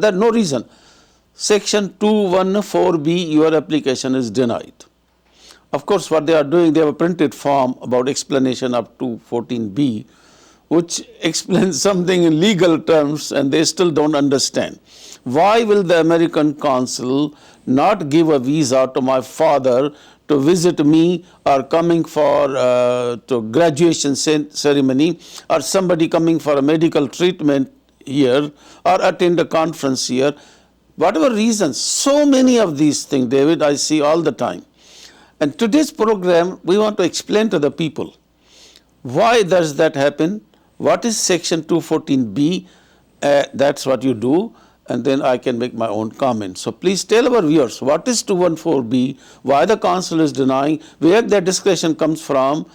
There's no reason. Section 214B, your application is denied. Of course, what they are doing, they have a printed form about explanation of 214B, which explains something in legal terms, and they still don't understand. Why will the American consul not give a visa to my father to visit me, or coming for to graduation ceremony, or somebody coming for a medical treatment here, or attend a conference here? Whatever reasons, so many of these things, David, I see all the time. And today's program, we want to explain to the people, why does that happen? What is section 214B? That's what you do, and then I can make my own comment. So please tell our viewers, what is 214B, why the council is denying, where that discretion comes from,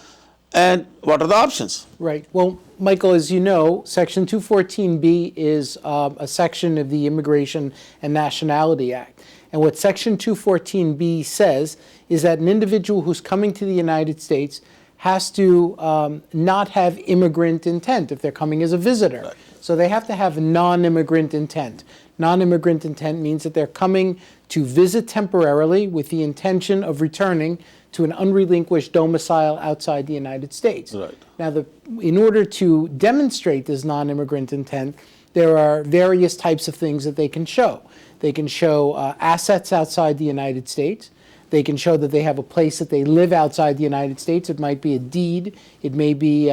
and what are the options? Right. Well, Michael, as you know, Section 214B is a section of the Immigration and Nationality Act. And what Section 214B says is that an individual who's coming to the United States has to not have immigrant intent if they're coming as a visitor. Right. So they have to have non-immigrant intent. Non-immigrant intent means that they're coming to visit temporarily with the intention of returning to an unrelinquished domicile outside the United States. Right. Now, in order to demonstrate this non-immigrant intent, there are various types of things that they can show. They can show assets outside the United States. They can show that they have a place that they live outside the United States. It might be a deed. It may be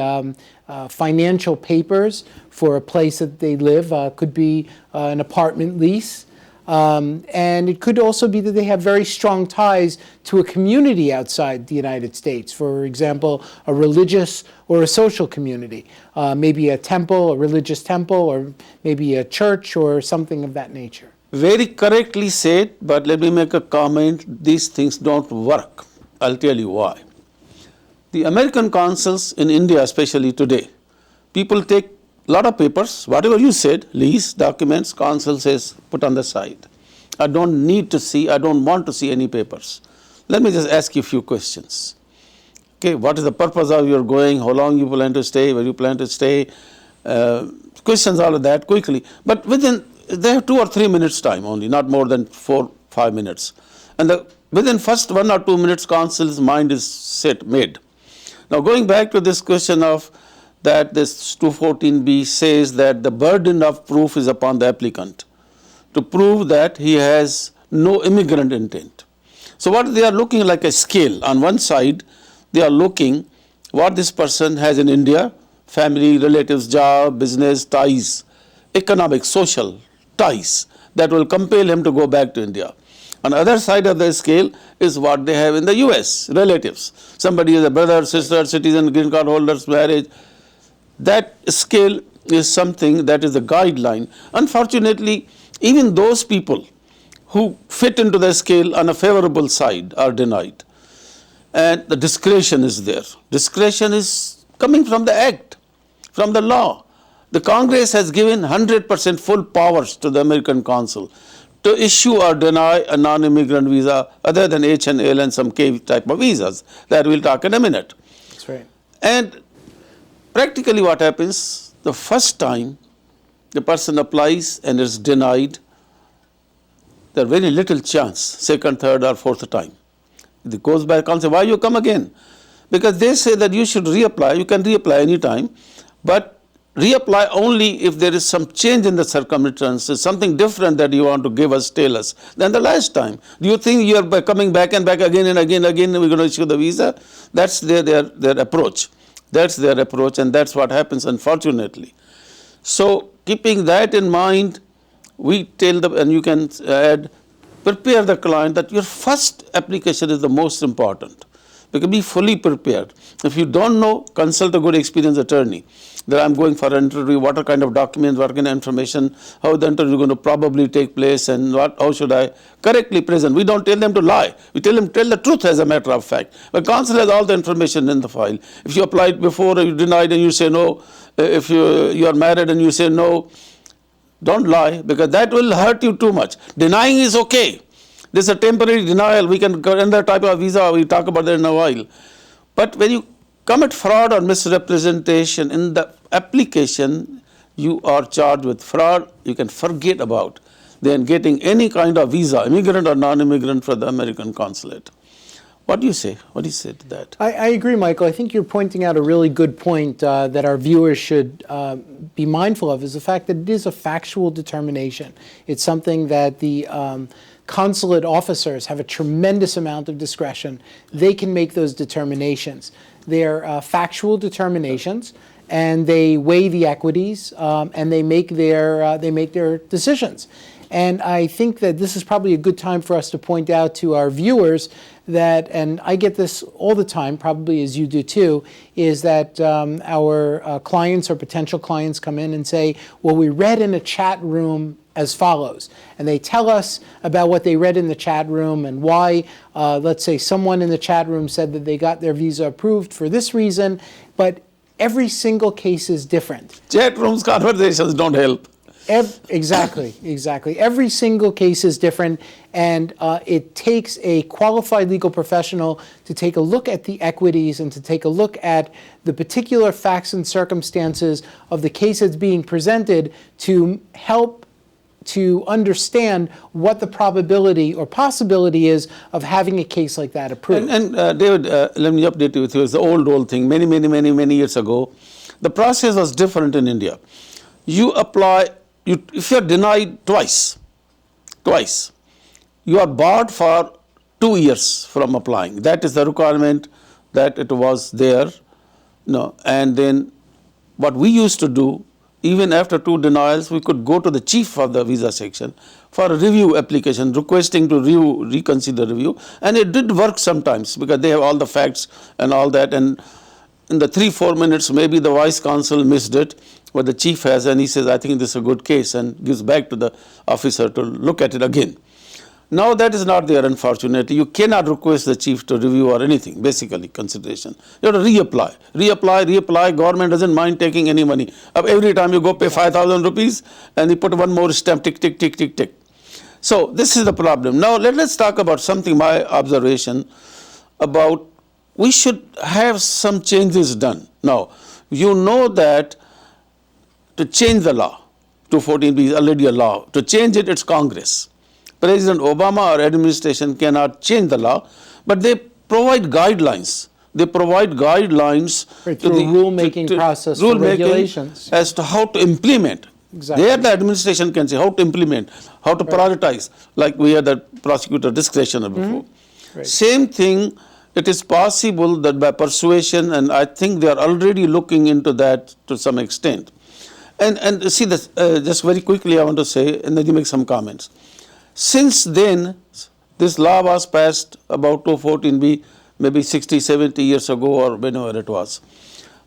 financial papers for a place that they live. Could be an apartment lease. And it could also be that they have very strong ties to a community outside the United States. For example, a religious or a social community. Maybe a temple, a religious temple, or maybe a church or something of that nature. Very correctly said, but let me make a comment. These things don't work. I'll tell you why. The American consuls in India, especially today, people take a lot of papers, whatever you said, lease, documents, consul says, put on the side. I don't need to see, I don't want to see any papers. Let me just ask you a few questions. Okay, what is the purpose of your going, how long you plan to stay, where you plan to stay, questions, all of that quickly. But they have 2 or 3 minutes time only, not more than 4-5 minutes. And within first 1 or 2 minutes, consul's mind is made. Now going back to this question of that this 214B says that the burden of proof is upon the applicant to prove that he has no immigrant intent. So what they are looking like a scale. On one side, they are looking what this person has in India, family, relatives, job, business, ties, economic, social ties that will compel him to go back to India. On the other side of the scale is what they have in the US, relatives. Somebody is a brother, sister, citizen, green card holders, marriage. That scale is something that is a guideline. Unfortunately, even those people who fit into the scale on a favorable side are denied. And the discretion is there. Discretion is coming from the act, from the law. The Congress has given 100% full powers to the American consul to issue or deny a non-immigrant visa other than H and L and some K type of visas that we'll talk in a minute. That's right. And practically what happens, the first time the person applies and is denied, there very little chance, second, third or fourth time. It goes back and say, why you come again? Because they say that you should reapply, you can reapply anytime, but reapply only if there is some change in the circumstances, something different that you want to give us, tell us, than the last time. Do you think you are coming back and back again and again, we're going to issue the visa? That's their approach. That's their approach, and that's what happens, unfortunately. So keeping that in mind, we tell them, and you can add, prepare the client that your first application is the most important. Because be fully prepared. If you don't know, consult a good experienced attorney. That I'm going for an interview, what are kind of documents, what kind of information, how the interview is going to probably take place, and how should I correctly present. We don't tell them to lie. We tell them tell the truth as a matter of fact. But counsel has all the information in the file. If you applied before, you denied and you say no. If you are married and you say no, don't lie, because that will hurt you too much. Denying is okay. This is a temporary denial. We can get another type of visa. We'll talk about that in a while. But when you commit fraud or misrepresentation in the application, you are charged with fraud. You can forget about. than getting any kind of visa, immigrant or non-immigrant, for the American consulate. What do you say? What do you say to that? I agree, Michael. I think you're pointing out a really good point that our viewers should be mindful of, is the fact that it is a factual determination. It's something that the consulate officers have a tremendous amount of discretion. They can make those determinations. They're factual determinations, and they weigh the equities, and they make their decisions. And I think that this is probably a good time for us to point out to our viewers that, and I get this all the time, probably as you do too, is that our clients or potential clients come in and say, well, we read in a chat room as follows. And they tell us about what they read in the chat room and why, let's say someone in the chat room said that they got their visa approved for this reason, but every single case is different. Chat rooms conversations don't help. Exactly. Every single case is different, and it takes a qualified legal professional to take a look at the equities and to take a look at the particular facts and circumstances of the case that's being presented to help to understand what the probability or possibility is of having a case like that approved. And David, let me update you with you. It's the old thing. Many years ago, the process was different in India. You apply. If you are denied twice, you are barred for 2 years from applying. That is the requirement that it was there. And then what we used to do, even after 2 denials, we could go to the chief of the visa section for a review application, requesting to reconsider review. And it did work sometimes because they have all the facts and all that. And in the 3-4 minutes, maybe the vice consul missed it, what the chief has, and he says, I think this is a good case, and gives back to the officer to look at it again. Now that is not there, unfortunately. You cannot request the chief to review or anything, basically consideration. You have to reapply. Government doesn't mind taking any money. Every time you go pay 5,000 rupees, and you put one more stamp, tick, tick, tick, tick, tick. So this is the problem. Now let's talk about something, my observation about we should have some changes done. Now, you know that to change the law, 214B is already a law. To change it, it's Congress. President Obama or administration cannot change the law, but they provide guidelines. They provide guidelines to the rulemaking process for regulations as to how to implement. Exactly. There the administration can say how to implement, how to prioritize, like we had the prosecutor discretion before. Right. Same thing, it is possible that by persuasion, and I think they are already looking into that to some extent. And see, this, just very quickly I want to say, and then you make some comments. Since then, this law was passed about 214B, maybe 60, 70 years ago or whenever it was.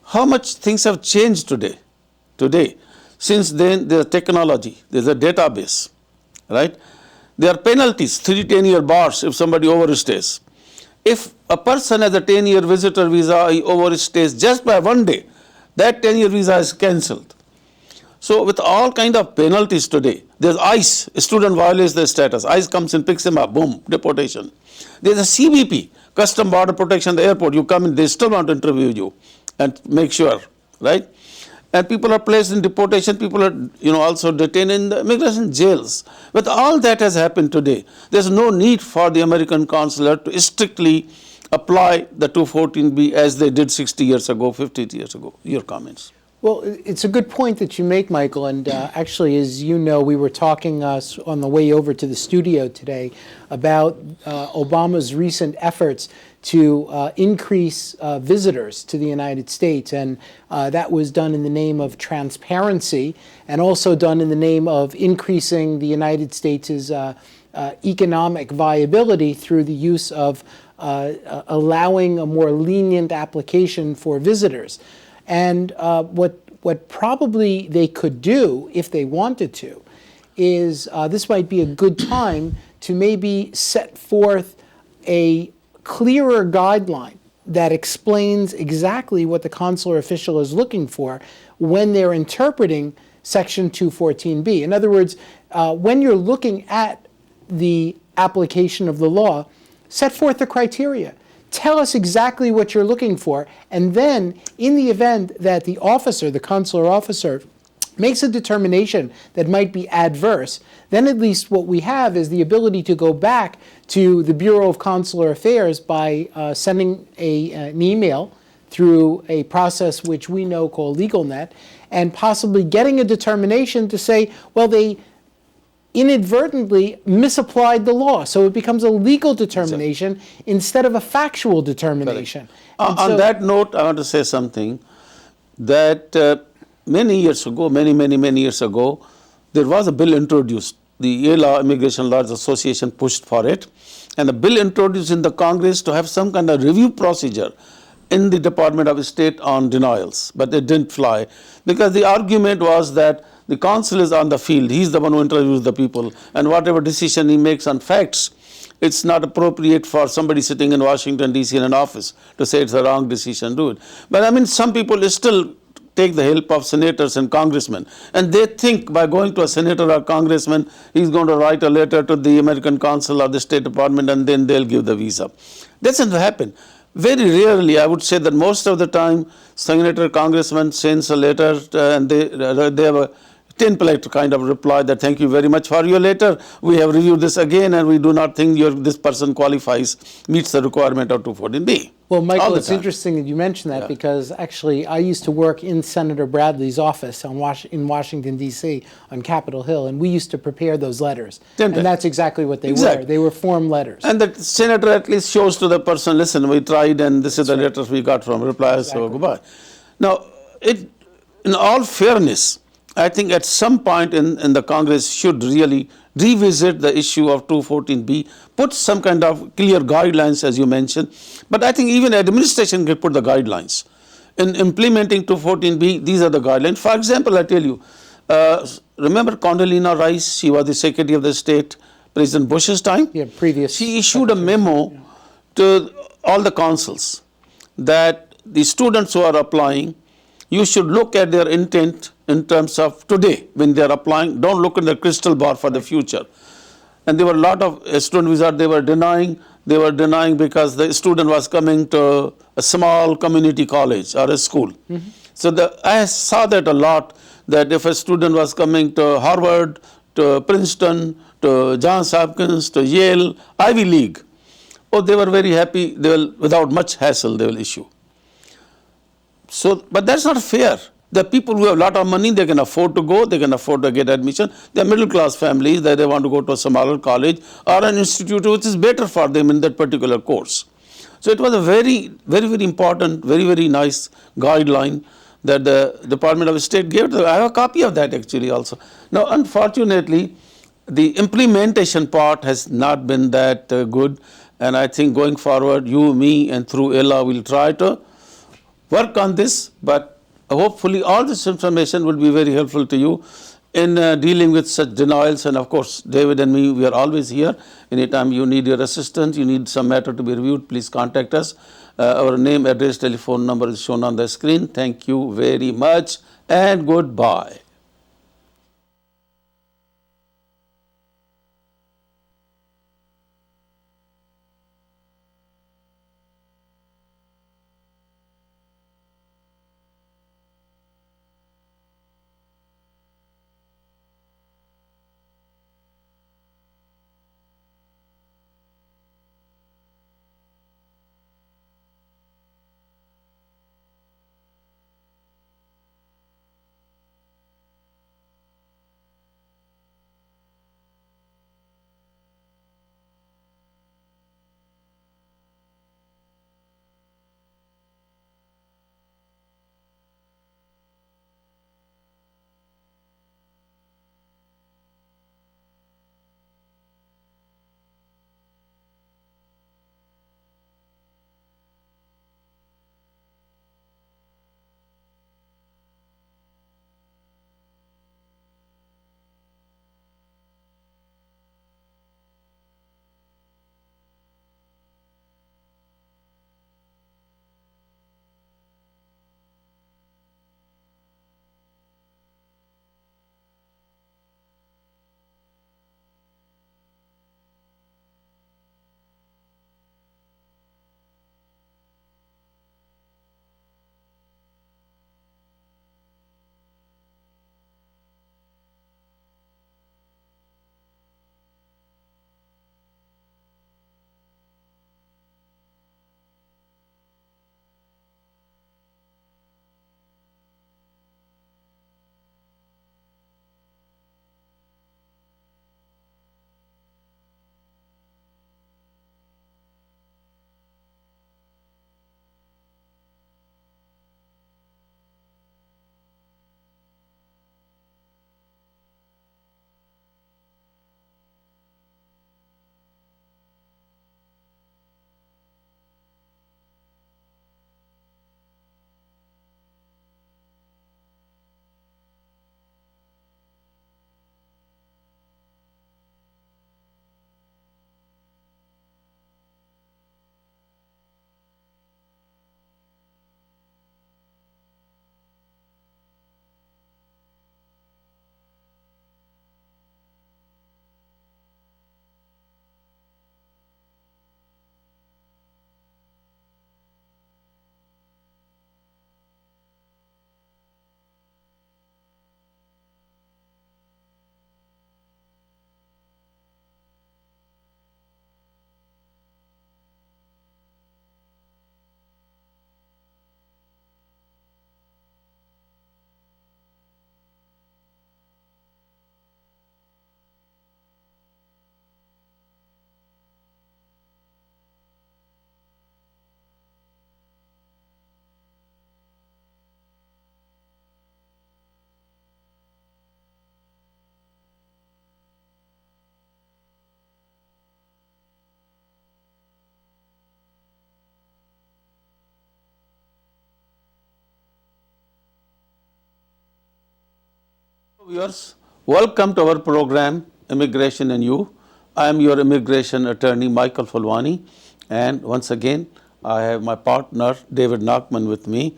How much things have changed today? Since then, there's technology, there's a database, right? There are penalties, 3 10-year bars if somebody overstays. If a person has a 10-year visitor visa, he overstays just by 1 day, that 10-year visa is cancelled. So with all kind of penalties today, there's ICE, a student violates their status. ICE comes and picks him up, boom, deportation. There's a CBP, Custom Border Protection at the airport. You come in, they still want to interview you and make sure, right? And people are placed in deportation, people are also detained in the immigration jails. With all that has happened today, there's no need for the American consulate to strictly apply the 214B as they did 60 years ago, 50 years ago. Your comments. Well, it's a good point that you make, Michael, and actually, as you know, we were talking on the way over to the studio today about Obama's recent efforts to increase visitors to the United States, and that was done in the name of transparency and also done in the name of increasing the United States' economic viability through the use of allowing a more lenient application for visitors. And what probably they could do, if they wanted to, is this might be a good time to maybe set forth a clearer guideline that explains exactly what the consular official is looking for when they're interpreting Section 214B. In other words, when you're looking at the application of the law, set forth the criteria. Tell us exactly what you're looking for, and then in the event that the officer, the consular officer, makes a determination that might be adverse, then at least what we have is the ability to go back to the Bureau of Consular Affairs by sending an email through a process which we know called LegalNet, and possibly getting a determination to say, well, they inadvertently misapplied the law. So it becomes a legal determination instead of a factual determination. On that note, I want to say something that many years ago, many years ago, there was a bill introduced. The ELA, Immigration Lawyers Association, pushed for it, and a bill introduced in the Congress to have some kind of review procedure in the Department of State on denials, but it didn't fly because the argument was that the consul is on the field, he's the one who interviews the people, and whatever decision he makes on facts, it's not appropriate for somebody sitting in Washington, D.C. in an office to say it's a wrong decision, do it. But I mean, some people still take the help of senators and congressmen, and they think by going to a senator or congressman, he's going to write a letter to the American consul or the State Department, and then they'll give the visa. Doesn't happen. Very rarely, I would say that most of the time, senator, congressman sends a letter and they have a template kind of reply that thank you very much for your letter. We have reviewed this again and we do not think this person qualifies, meets the requirement of 214B. Well, Michael, it's interesting that you mentioned that because actually I used to work in Senator Bradley's office in Washington, D.C. on Capitol Hill, and we used to prepare those letters. And that's exactly what they were. They were form letters. And the senator at least shows to the person, listen, we tried and this is the letters we got from replies, so goodbye. Now, in all fairness, I think at some point in the Congress should really revisit the issue of 214B, put some kind of clear guidelines as you mentioned, but I think even administration can put the guidelines. In implementing 214B, these are the guidelines. For example, I tell you, remember Condoleezza Rice, she was the Secretary of the State, President Bush's time? Yeah, previous. She issued a memo to all the consuls that the students who are applying, you should look at their intent in terms of today when they are applying. Don't look in the crystal ball for the future. And there were a lot of student visas they were denying. They were denying because the student was coming to a small community college or a school. Mm-hmm. So I saw that a lot, that if a student was coming to Harvard, to Princeton, to Johns Hopkins, to Yale, Ivy League, oh, they were very happy. They will, without much hassle, they will issue. So, but that's not fair. The people who have a lot of money, they can afford to go, they can afford to get admission. They are middle class families that they want to go to a smaller college or an institute which is better for them in that particular course. So it was a very important, very nice guideline that the Department of State gave. I have a copy of that actually also. Now, unfortunately, the implementation part has not been that good, and I think going forward, you, me, and through ELA will try to work on this, but hopefully all this information will be very helpful to you in dealing with such denials. And of course, David and me, we are always here. Anytime you need your assistance, you need some matter to be reviewed, please contact us. Our name, address, telephone number is shown on the screen. Thank you very much and goodbye. Viewers, welcome to our program, Immigration and You. I am your immigration attorney, Michael Fulwani, and once again, I have my partner, David Nachman, with me.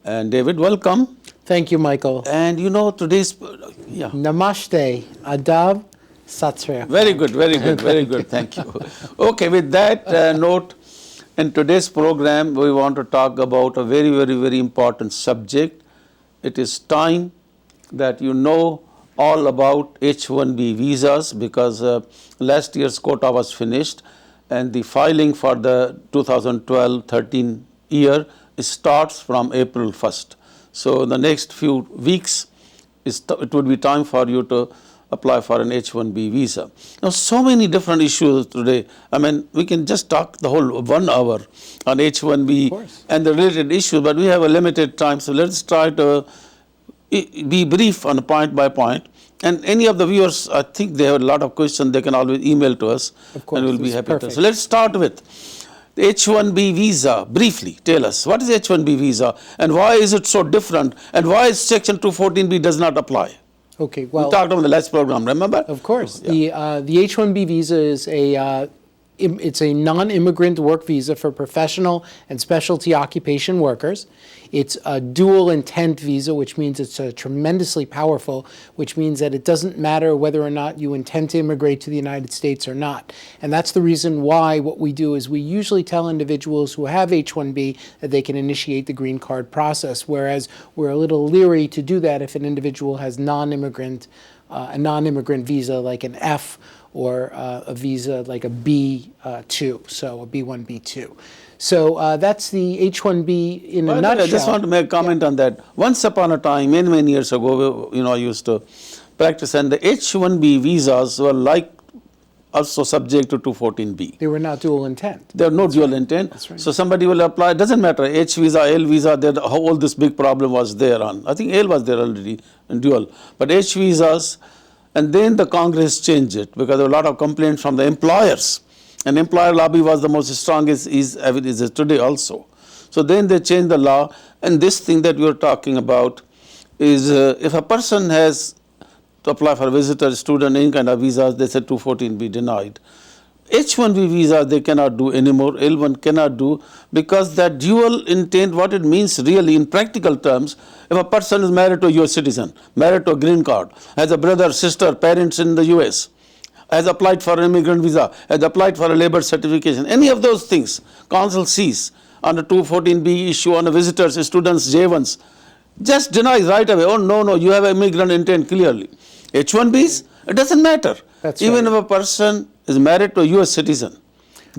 And David, welcome. Thank you, Michael. And you know, today's, Namaste, Adab, Sat Sri Akal. very good, very good, thank you. Okay, with that note, in today's program, we want to talk about a very important subject. It is time that you know all about H-1B visas, because last year's quota was finished and the filing for the 2012-13 year starts from April 1st. So the next few weeks, it would be time for you to apply for an H-1B visa. Now, so many different issues today. I mean, we can just talk the whole 1 hour on H-1B and the related issues, but we have a limited time, so let's try to be brief on a point by point. And any of the viewers, I think they have a lot of questions, they can always email to us, of course, and we'll be happy perfect. to. So let's start with the H-1B visa. Briefly, tell us, what is H-1B visa and why is it so different, and why Section 214B does not apply? Okay, We well, talked about the last program, remember? of course. Yeah. The H-1B visa is it's a non-immigrant work visa for professional and specialty occupation workers. It's a dual intent visa, which means it's tremendously powerful, which means that it doesn't matter whether or not you intend to immigrate to the United States or not. And that's the reason why what we do is we usually tell individuals who have H-1B that they can initiate the green card process, whereas we're a little leery to do that if an individual has a non-immigrant visa like an F or a visa like a B2, so a B1, B2. So that's the H-1B in a nutshell. I just want to make a comment on that. Once upon a time, many years ago, I used to practice, and the H-1B visas were also subject to 214B. They were not dual intent. There are no dual intent. That's right. So somebody will apply, it doesn't matter, H visa, L visa, how all this big problem was there on. I think L was there already in dual. But H visas, and then the Congress changed it because there were a lot of complaints from the employers. And employer lobby was the most strongest, is today also. So then they changed the law, and this thing that we are talking about is if a person has to apply for visitor, student, any kind of visas, they said 214B denied. H-1B visa they cannot do anymore, L1 cannot do, because that dual intent, what it means really in practical terms, if a person is married to a US citizen, married to a green card, has a brother, sister, parents in the US, has applied for an immigrant visa, has applied for a labor certification, any of those things, council sees on the 214B issue on the visitors, students, J1s, just denies right away. Oh, no, you have immigrant intent clearly. H-1Bs, it doesn't matter. That's Even right. if a person is married to a US citizen,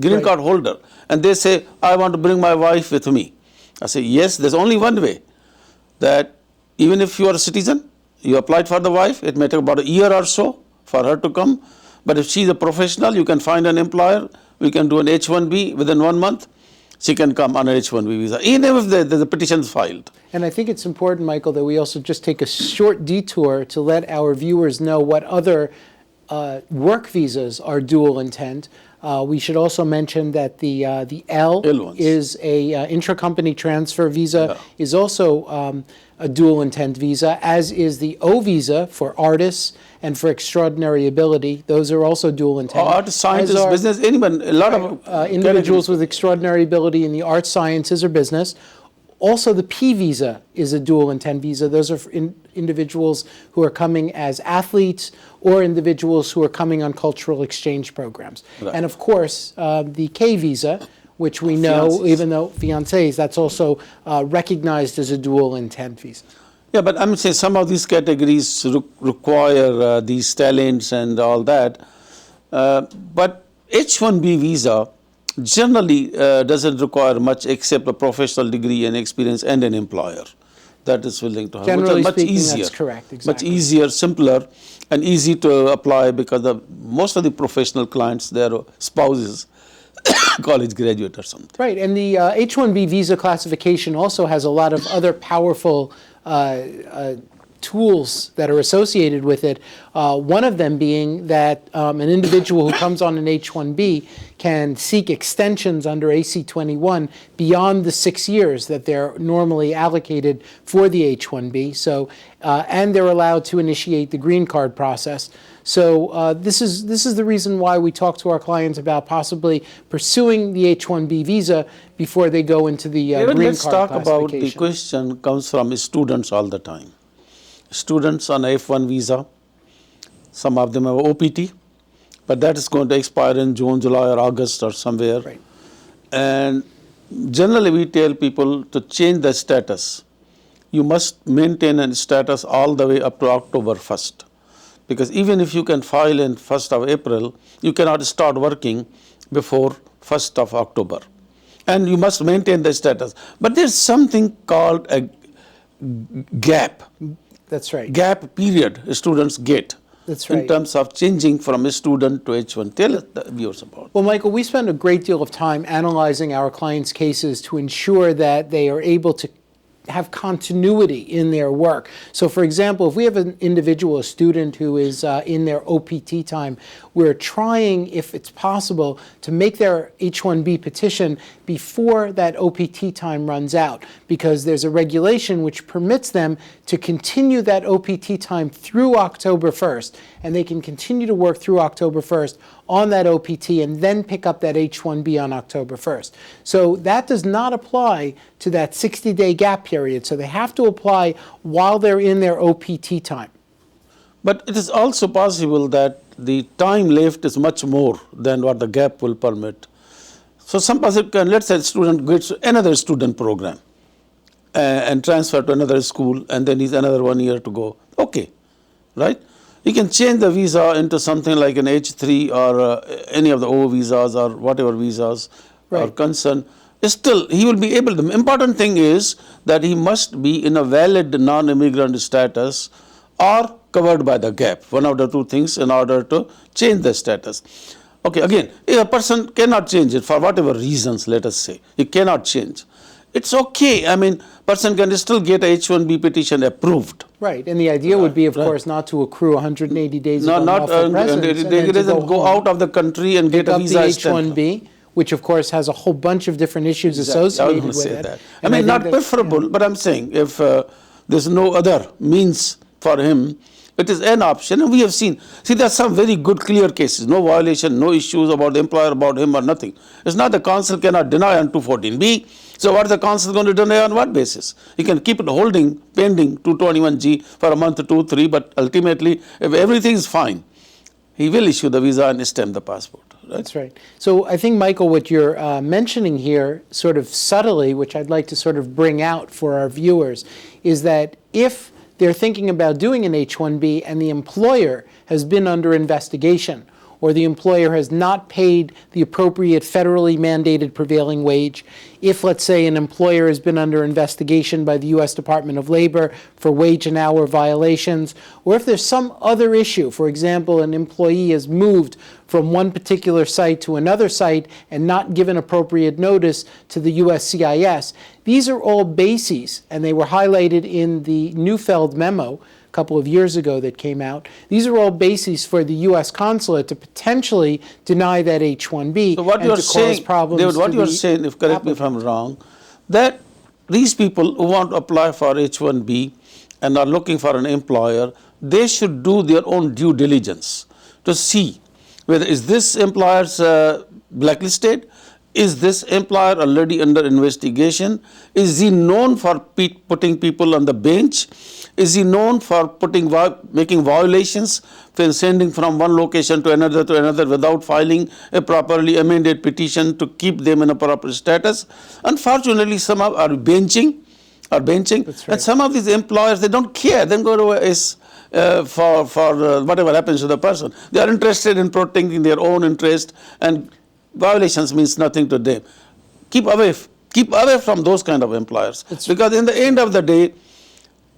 green Right. card holder, and they say, I want to bring my wife with me. I say, yes, there's only one way, that even if you are a citizen, you applied for the wife, it may take about a year or so for her to come. But if she's a professional, you can find an employer, we can do an H-1B within 1 month, she can come on an H-1B visa, even if there's a petition filed. And I think it's important, Michael, that we also just take a short detour to let our viewers know what other work visas are dual intent. We should also mention that the L L1s. is a intracompany transfer visa, is also a dual intent visa, as is the O visa for artists and for extraordinary ability. Those are also dual intent. Art, scientists, As are, business, anyone, a lot of individuals with extraordinary ability in the arts, sciences, or business. Also, the P visa is a dual intent visa. Those are for individuals who are coming as athletes or individuals who are coming on cultural exchange programs. Right. And of course, the K visa, which we know, Fiancés. even though fiancés, that's also recognized as a dual intent visa. Yeah, but I'm saying some of these categories require these talents and all that. But H-1B visa generally doesn't require much except a professional degree and experience and an employer that is willing to have. Generally which are much speaking, easier, that's correct, much exactly. easier, simpler, and easy to apply because most of the professional clients, their spouses, college graduate or something. Right, and the H-1B visa classification also has a lot of other powerful tools that are associated with it. One of them being that an individual who comes on an H-1B can seek extensions under AC-21 beyond the 6 years that they're normally allocated for the H-1B. So, and they're allowed to initiate the green card process. So this is the reason why we talk to our clients about possibly pursuing the H-1B visa before they go into the green card Let's talk about the classification. question comes from students all the time. Students on F1 visa, some of them have OPT, but that is going to expire in June, July, or August or somewhere. Right. And generally we tell people to change the status. You must maintain a status all the way up to October 1st. Because even if you can file in 1st of April, you cannot start working before 1st of October. And you must maintain the status. But there's something called a gap. That's right. Gap period students get. That's In right. terms of changing from a student to H1. Tell the viewers about it. Well, Michael, we spend a great deal of time analyzing our clients' cases to ensure that they are able to have continuity in their work. So, for example, if we have an individual, a student who is in their OPT time, we're trying, if it's possible, to make their H-1B petition before that OPT time runs out, because there's a regulation which permits them to continue that OPT time through October 1st, and they can continue to work through October 1st on that OPT and then pick up that H-1B on October 1st. So that does not apply to that 60-day gap period. So they have to apply while they're in their OPT time. But it is also possible that the time left is much more than what the gap will permit. So some person can, let's say, student gets another student program and transfer to another school, and then he's another 1 year to go. Okay, right? You can change the visa into something like an H3 or any of the O visas or whatever visas are Right. concerned. Still, he will be able to. The important thing is that he must be in a valid non-immigrant status or covered by the gap, one of the two things, in order to change the status. Okay, again, if a person cannot change it for whatever reasons, let us say, he cannot change. It's okay. I mean, person can still get a H-1B petition approved. Right, and the idea would be, of course, not to accrue 180 days No, of not unlawful presence, and they then to doesn't go home, out of the country and pick get a up the visa stamp. H-1B, which of course has a whole bunch of different issues I was associated going to with say it. that. I And mean, think not that- preferable, but I'm saying if there's no other means for him, it is an option. And we have seen, there are some very good, clear cases, no violation, no issues about the employer, about him, or nothing. It's not the council cannot deny on 214B. So what is the council going to deny on what basis? He can keep it holding, pending 221G for a month, 2, 3, but ultimately, if everything is fine, he will issue the visa and stamp the passport. Right? That's right. So I think, Michael, what you're mentioning here, sort of subtly, which I'd like to sort of bring out for our viewers, is that if they're thinking about doing an H-1B and the employer has been under investigation, or the employer has not paid the appropriate federally mandated prevailing wage, if, let's say, an employer has been under investigation by the U.S. Department of Labor for wage and hour violations, or if there's some other issue, for example, an employee has moved from one particular site to another site and not given appropriate notice to the USCIS, these are all bases, and they were highlighted in the Neufeld memo a couple of years ago that came out. These are all bases for the U.S. consulate to potentially deny that H-1B So what and you are to cause saying, problems David, what to you are the saying, if correct me if I'm wrong, that these people who want to apply for H-1B and are looking for an employer, they should do their own due diligence to see whether is this employer's blacklisted, is this employer already under investigation, is he known for putting people on the bench, is he known for making violations, for sending from one location to another without filing a properly amended petition to keep them in a proper status. Unfortunately, some are benching, That's right. and some of these employers, they don't care. They go to for whatever happens to the person. They are interested in protecting their own interest, and violations means nothing to them. Keep away from those kind of employers, because in the end of the day,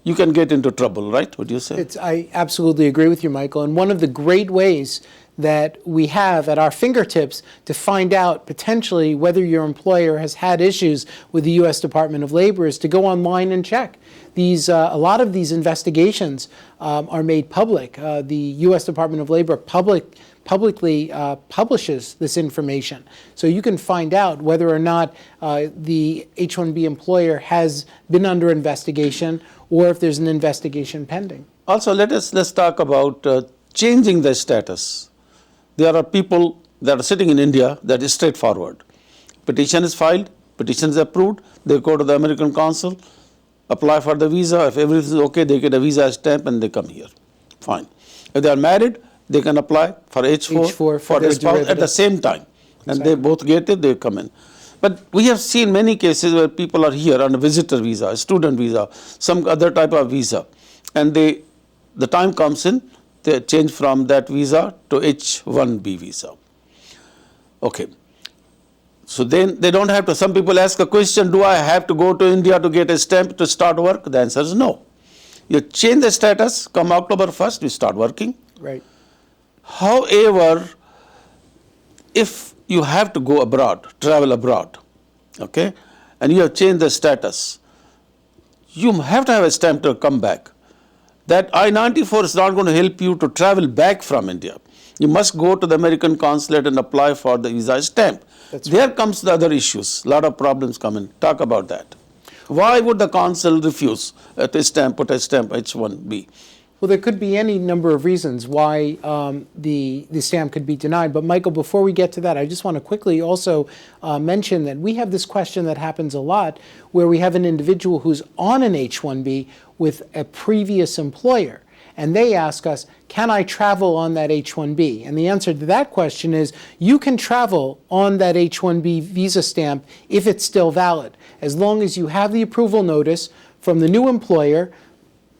you can get into trouble, right? Would you say? I absolutely agree with you, Michael. And one of the great ways that we have at our fingertips to find out potentially whether your employer has had issues with the U.S. Department of Labor is to go online and check. A lot of these investigations are made public. The U.S. Department of Labor publicly publishes this information. So you can find out whether or not the H-1B employer has been under investigation or if there's an investigation pending. Also, let's talk about changing the status. There are people that are sitting in India that is straightforward. Petition is filed, petition is approved, they go to the American consul, apply for the visa. If everything is okay, they get a visa stamp and they come here. Fine. If they are married, they can apply for H4 for their spouse at the same time. And they both get it, they come in. But we have seen many cases where people are here on a visitor visa, a student visa, some other type of visa. And the time comes in, they change from that visa to H-1B visa. Okay. So then they don't have to, some people ask a question, do I have to go to India to get a stamp to start work? The answer is no. You change the status, come October 1st, you start working. Right. However, if you have to go abroad, travel abroad, okay, and you have changed the status, you have to have a stamp to come back. That I-94 is not going to help you to travel back from India. You must go to the American consulate and apply for the visa stamp. There comes the other issues. A lot of problems come in. Talk about that. Why would the consul refuse to stamp, put a stamp H-1B? Well, there could be any number of reasons why the stamp could be denied. But Michael, before we get to that, I just want to quickly also mention that we have this question that happens a lot where we have an individual who's on an H-1B with a previous employer. And they ask us, can I travel on that H-1B? And the answer to that question is, you can travel on that H-1B visa stamp if it's still valid, as long as you have the approval notice from the new employer,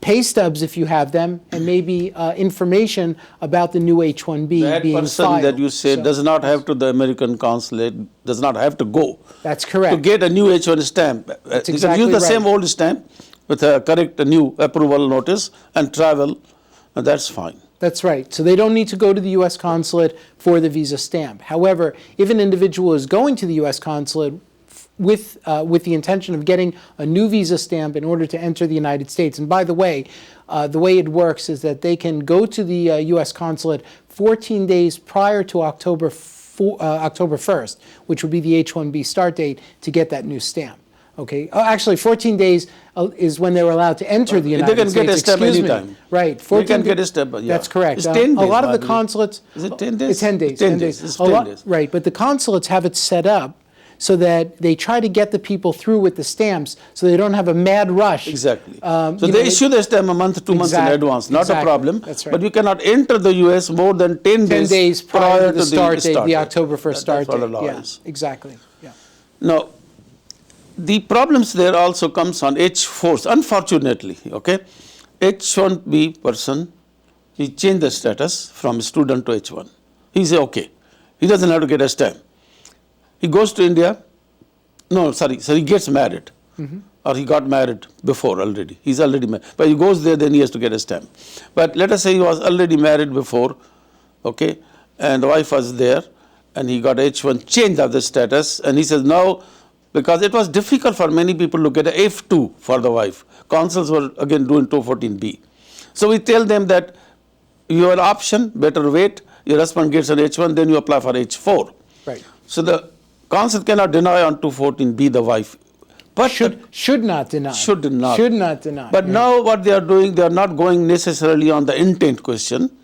pay stubs if you have them, and maybe information about the new H-1B being filed. That person that you said does not have to the American consulate, does not have to go. That's correct. To get a new H-1 stamp. That's you exactly can use the right. same old stamp with a correct new approval notice and travel, and that's fine. That's right. So they don't need to go to the U.S. consulate for the visa stamp. However, if an individual is going to the U.S. consulate with the intention of getting a new visa stamp in order to enter the United States, and by the way it works is that they can go to the U.S. consulate 14 days prior to October 1st, which would be the H-1B start date, to get that new stamp. Okay. Oh, actually, 14 days is when they were allowed to enter the United States. They can get a stamp anytime. Right. They can get a stamp, yeah. That's correct. It's 10 days. A lot of the consulates... Is it 10 days? It's 10 days. 10 days. It's 10 days. Right, but the consulates have it set up so that they try to get the people through with the stamps so they don't have a mad rush. Exactly. So they issue the stamp a month, 2 months in advance. Not a problem. That's right. But you cannot enter the U.S. more than 10 days prior to the start date, the date. October 1st start That's what the date. law Yeah, is. exactly. Yeah. Now, the problems there also comes on H-4s, unfortunately, okay? H-1B person, he changed the status from student to H-1. He say, okay, he doesn't have to get a stamp. He goes to India, so he gets married. Or he got married before already. He's already married. But he goes there, then he has to get a stamp. But let us say he was already married before, okay, and the wife was there, and he got H-1 change of the status, and he says now, because it was difficult for many people to get a F-2 for the wife. Consuls were again doing 214B. So we tell them that you have an option, better wait, your husband gets an H-1, then you apply for H-4. Right. So the consul cannot deny on 214B the wife. But Should not deny. Should not. Should not deny. But now what they are doing, they are not going necessarily on the intent question.